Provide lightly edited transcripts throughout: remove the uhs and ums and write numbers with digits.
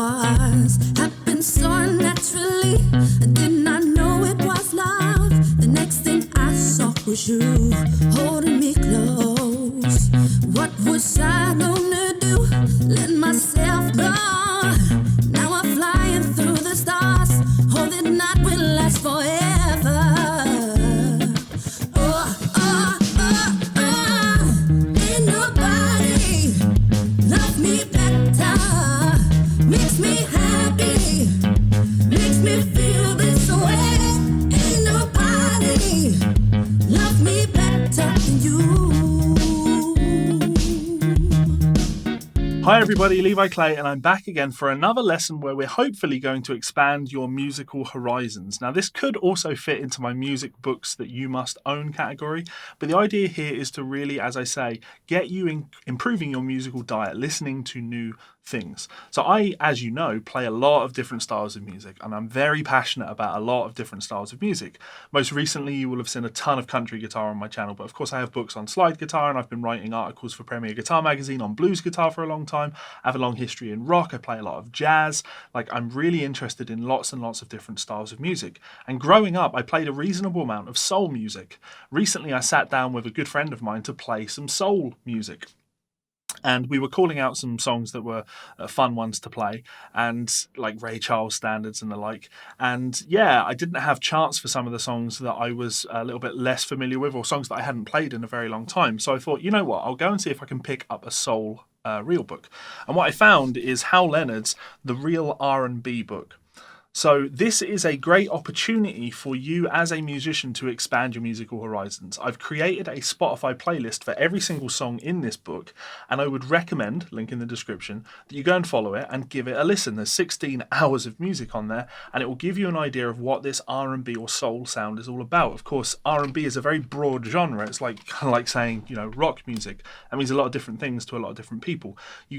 was. Happened so naturally, I did not know it was love. The next thing I saw was you holding me close. What was I gonna do? Let myself go. Now I'm flying through the stars. Hope that night will last forever. Oh, oh, oh, oh. Ain't nobody love me better. Makes me happy. Makes me feel this way. Ain't nobody love me better than you. Hi everybody, Levi Clay, and I'm back again for another lesson where we're hopefully going to expand your musical horizons. Now, this could also fit into my music books that you must own category, but the idea here is to really, as I say, get you improving your musical diet, listening to new things. So I, as you know, play a lot of different styles of music, and I'm very passionate about a lot of different styles of music. Most recently, you will have seen a ton of country guitar on my channel, but of course I have books on slide guitar, and I've been writing articles for Premier Guitar Magazine on blues guitar for a long time. I have a long history in rock. I play a lot of jazz. I'm really interested in lots and lots of different styles of music. And growing up, I played a reasonable amount of soul music. Recently, I sat down with a good friend of mine to play some soul music. And we were calling out some songs that were fun ones to play, and like Ray Charles standards and the like. And yeah, I didn't have charts for some of the songs that I was a little bit less familiar with, or songs that I hadn't played in a very long time. So I thought, you know what, I'll go and see if I can pick up a soul real book. And what I found is Hal Leonard's The Real R&B Book. So this is a great opportunity for you as a musician to expand your musical horizons. I've created a Spotify playlist for every single song in this book, and I would recommend, link in the description, that you go and follow it and give it a listen. There's 16 hours of music on there, and it will give you an idea of what this R&B or soul sound is all about. Of course, R&B is a very broad genre. It's kind of like saying, rock music. That means a lot of different things to a lot of different people.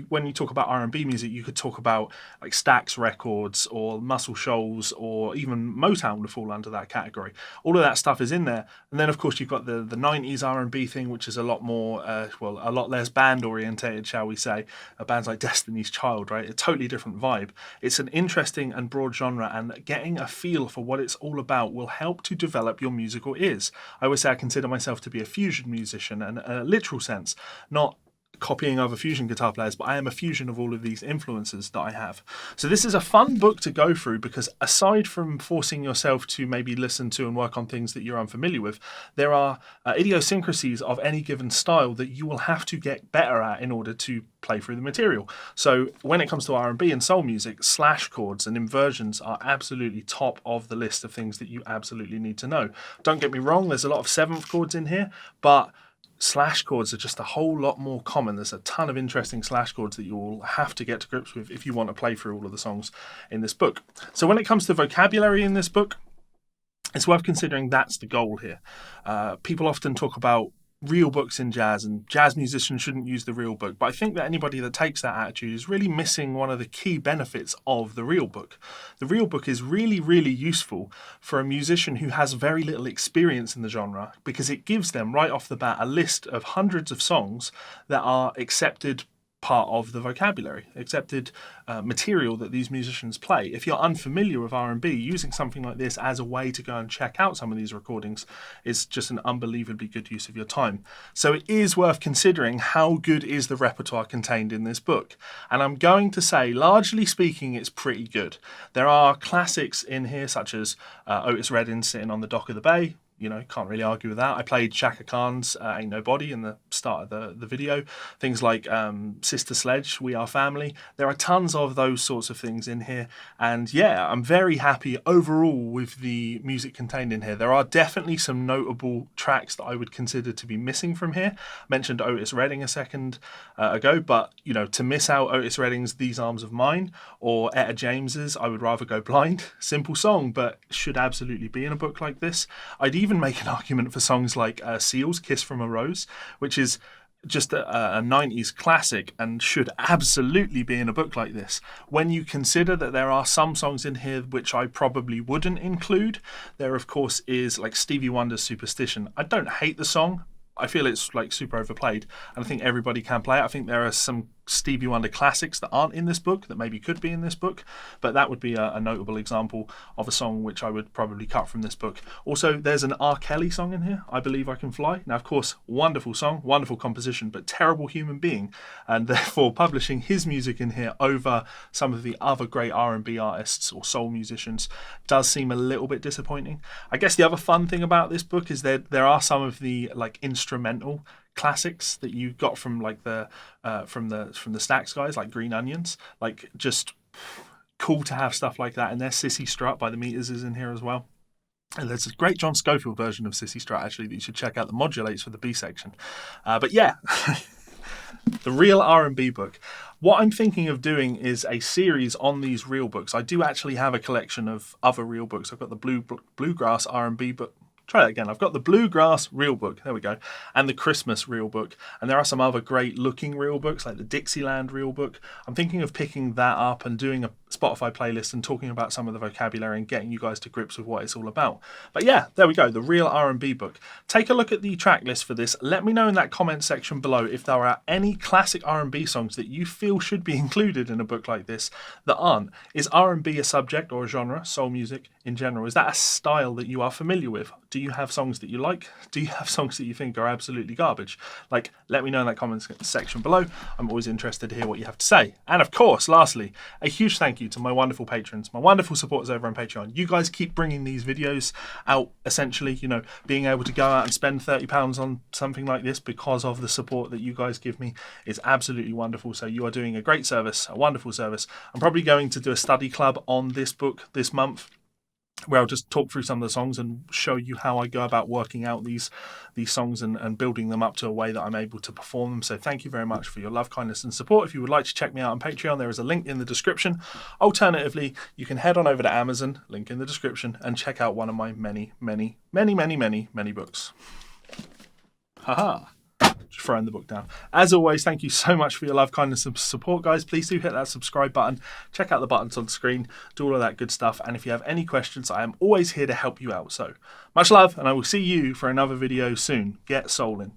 When you talk about R&B music, you could talk about like Stax Records or Muscle Shoals, or even Motown would fall under that category. All of that stuff is in there. And then, of course, you've got the 90s R&B thing, which is a lot more, a lot less band-orientated, shall we say. Bands like Destiny's Child, right? A totally different vibe. It's an interesting and broad genre, and getting a feel for what it's all about will help to develop your musical ears. I always say I consider myself to be a fusion musician, and in a literal sense, not copying other fusion guitar players, but I am a fusion of all of these influences that I have. So this is a fun book to go through, because aside from forcing yourself to maybe listen to and work on things that you're unfamiliar with, there are idiosyncrasies of any given style that you will have to get better at in order to play through the material. So when it comes to R&B and soul music, slash chords and inversions are absolutely top of the list of things that you absolutely need to know. Don't get me wrong, there's a lot of seventh chords in here, but slash chords are just a whole lot more common. There's a ton of interesting slash chords that you will have to get to grips with if you want to play through all of the songs in this book. So when it comes to vocabulary in this book, it's worth considering that's the goal here. People often talk about real books in jazz, and jazz musicians shouldn't use the real book. But I think that anybody that takes that attitude is really missing one of the key benefits of the real book. The real book is really, really useful for a musician who has very little experience in the genre, because it gives them right off the bat a list of hundreds of songs that are accepted part of the vocabulary, accepted material that these musicians play. If you're unfamiliar with R&B, using something like this as a way to go and check out some of these recordings is just an unbelievably good use of your time. So it is worth considering how good is the repertoire contained in this book. And I'm going to say, largely speaking, it's pretty good. There are classics in here, such as Otis Redding Sitting on the Dock of the Bay. Can't really argue with that. I played Chaka Khan's Ain't Nobody in the start of the video. Things like Sister Sledge, We Are Family. There are tons of those sorts of things in here. And yeah, I'm very happy overall with the music contained in here. There are definitely some notable tracks that I would consider to be missing from here. I mentioned Otis Redding a second ago, but to miss out Otis Redding's These Arms of Mine or Etta James's I Would Rather Go Blind. Simple song, but should absolutely be in a book like this. I'd even make an argument for songs like Seal's Kiss from a Rose, which is just a 90s classic and should absolutely be in a book like this. When you consider that there are some songs in here which I probably wouldn't include, there of course is like Stevie Wonder's Superstition. I don't hate the song. I feel it's like super overplayed, and I think everybody can play it. I think there are some Stevie Wonder classics that aren't in this book that maybe could be in this book, but that would be a notable example of a song which I would probably cut from this book. Also, there's an R. Kelly song in here, I Believe I Can Fly. Now, of course, wonderful song, wonderful composition, but terrible human being, and therefore publishing his music in here over some of the other great R&B artists or soul musicians does seem a little bit disappointing. I guess the other fun thing about this book is that there are some of the like instrumental classics that you got from like the from the Stax guys, like Green Onions. Like, just cool to have stuff like that. And there's Sissy Strut by the Meters is in here as well. And there's a great John Scofield version of Sissy Strut actually that you should check out, the modulates for the B section. But yeah, the real R&B book. What I'm thinking of doing is a series on these real books. I do actually have a collection of other real books. I've got the Bluegrass R&B book. Try that again. I've got the Bluegrass Real Book, there we go, and the Christmas Real Book. And there are some other great looking real books, like the Dixieland Real Book. I'm thinking of picking that up and doing a Spotify playlist and talking about some of the vocabulary and getting you guys to grips with what it's all about. But yeah, there we go, the real R&B book. Take a look at the track list for this. Let me know in that comment section below if there are any classic R&B songs that you feel should be included in a book like this that aren't. Is R&B a subject or a genre, soul music in general? Is that a style that you are familiar with? Do you have songs that you like? Do you have songs that you think are absolutely garbage? Like, let me know in that comment section below. I'm always interested to hear what you have to say. And of course, lastly, a huge thank you to my wonderful patrons, my wonderful supporters over on Patreon. You guys keep bringing these videos out, essentially, you know, being able to go out and spend £30 on something like this because of the support that you guys give me is absolutely wonderful. So you are doing a great service, a wonderful service. I'm probably going to do a study club on this book this month, where I'll just talk through some of the songs and show you how I go about working out these songs and building them up to a way that I'm able to perform them. So thank you very much for your love, kindness and support. If you would like to check me out on Patreon, there is a link in the description. Alternatively, you can head on over to Amazon, link in the description, and check out one of my many books. Haha. Just throwing the book down. As always, thank you so much for your love, kindness and support, guys. Please do hit that subscribe button. Check out the buttons on the screen. Do all of that good stuff. And if you have any questions, I am always here to help you out. So much love, and I will see you for another video soon. Get soulin'.